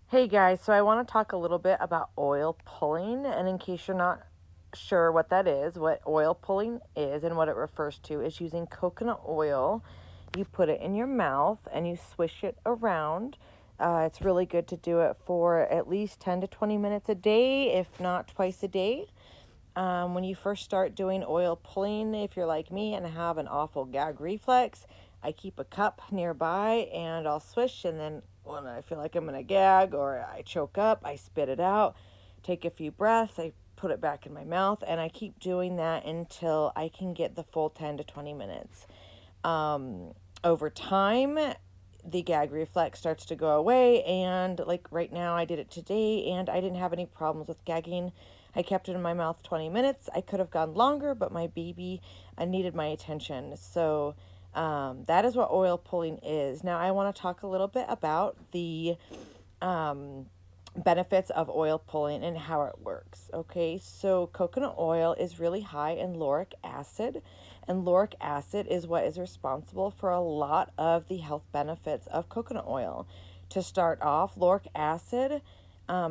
Hey guys, so I want to talk a little bit about oil pulling, and in case you're not sure what that is, what oil pulling is and what it refers to is using coconut oil. You put it in your mouth and you swish it around. It's really good to do it for at least 10 to 20 minutes a day, if not twice a day. When you first start doing oil pulling, if you're like me and have an awful gag reflex, I keep a cup nearby and I'll swish. And then when I feel like I'm going to gag or I choke up, I spit it out, take a few breaths, I put it back in my mouth, and I keep doing that until I can get the full 10 to 20 minutes. Over time, the gag reflex starts to go away, and like right now I did it today and I didn't have any problems with gagging. I kept it in my mouth 20 minutes. I could have gone longer, but my baby needed my attention. So that is what oil pulling is. Now I want to talk a little bit about the benefits of oil pulling and how it works. Okay, so coconut oil is really high in lauric acid, and lauric acid is what is responsible for a lot of the health benefits of coconut oil. To start off, lauric acid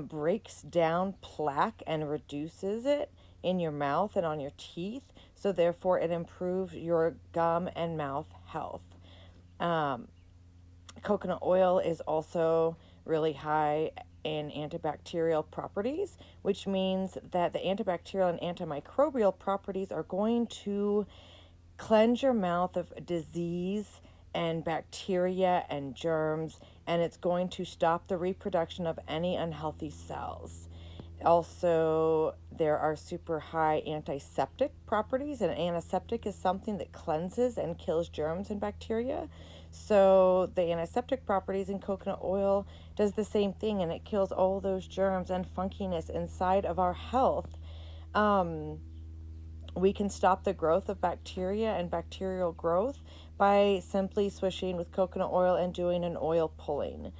breaks down plaque and reduces it in your mouth and on your teeth, so therefore it improves your gum and mouth health. Um, Coconut oil is also really high in antibacterial properties, which means that the antibacterial and antimicrobial properties are going to cleanse your mouth of disease and bacteria and germs, and it's going to stop the reproduction of any unhealthy cells. Also, there are super high antiseptic properties. An antiseptic is something that cleanses and kills germs and bacteria. So, the antiseptic properties in coconut oil does the same thing, and it kills all those germs and funkiness inside of our health. Um, we can stop the growth of bacteria and bacterial growth by simply swishing with coconut oil and doing an oil pulling.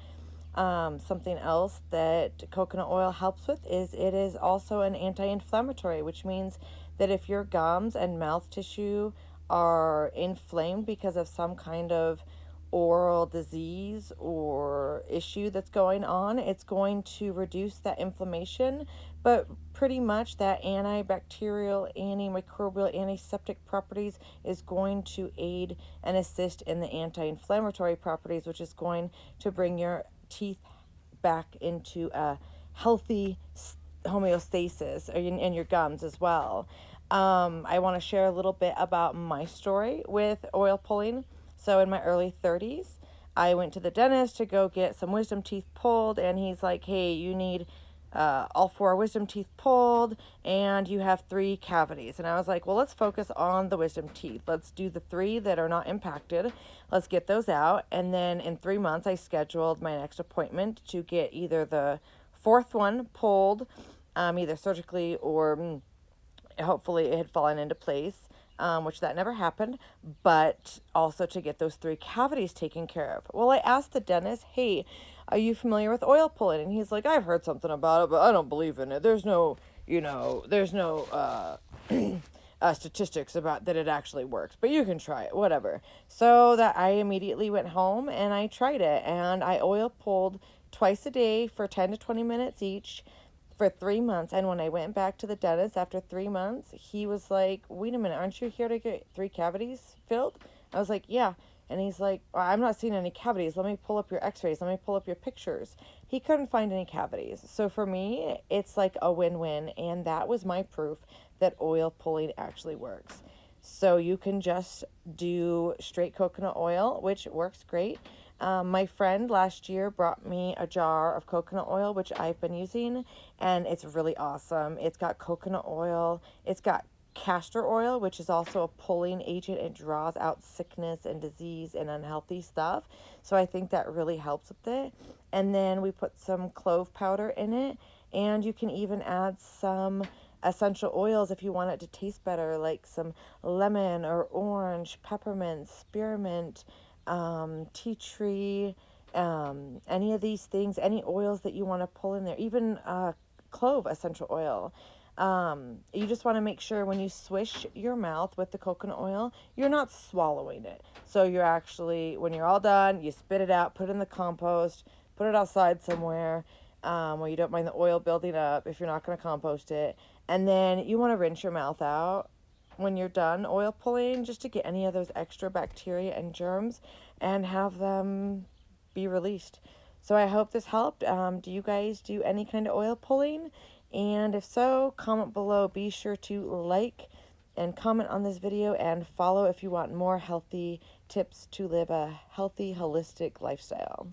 Something else that coconut oil helps with is it is also an anti-inflammatory, which means that if your gums and mouth tissue are inflamed because of some kind of oral disease or issue that's going on, it's going to reduce that inflammation. But pretty much that antibacterial, antimicrobial, antiseptic properties is going to aid and assist in the anti-inflammatory properties, which is going to bring your teeth back into a healthy homeostasis in your gums as well. I want to share a little bit about my story with oil pulling. So, in my early 30s, I went to the dentist to go get some wisdom teeth pulled, and he's like, hey, you need all four wisdom teeth pulled, and you have three cavities. And I was like, well, let's focus on the wisdom teeth. Let's do the three that are not impacted. Let's get those out. And then in 3 months, I scheduled my next appointment to get either the fourth one pulled, either surgically or hopefully it had fallen into place, which that never happened, but also to get those three cavities taken care of. Well, I asked the dentist, hey, are you familiar with oil pulling? And he's like, I've heard something about it, but I don't believe in it. There's no, there's no statistics about that it actually works, but you can try it, whatever. So that I immediately went home and I tried it, and I oil pulled twice a day for 10 to 20 minutes each for 3 months. And when I went back to the dentist after 3 months, he was like, wait a minute, aren't you here to get three cavities filled? I was like, yeah. And he's like, well, I'm not seeing any cavities. Let me pull up your x-rays. Let me pull up your pictures. He couldn't find any cavities. So for me, it's like a win-win. And that was my proof that oil pulling actually works. So you can just do straight coconut oil, which works great. My friend last year brought me a jar of coconut oil, which I've been using, and it's really awesome. It's got coconut oil, it's got castor oil, which is also a pulling agent. It draws out sickness and disease and unhealthy stuff. So I think that really helps with it. And then we put some clove powder in it, and you can even add some essential oils if you want it to taste better, like some lemon or orange, peppermint, spearmint, tea tree, any of these things, any oils that you want to pull in there, even clove essential oil. You just want to make sure when you swish your mouth with the coconut oil, you're not swallowing it. So you're actually, when you're all done, you spit it out, put it in the compost, put it outside somewhere. where you don't mind the oil building up if you're not going to compost it. And then you want to rinse your mouth out when you're done oil pulling, just to get any of those extra bacteria and germs and have them be released. So I hope this helped. Do you guys do any kind of oil pulling? And if so, comment below. Be sure to like and comment on this video and follow if you want more healthy tips to live a healthy, holistic lifestyle.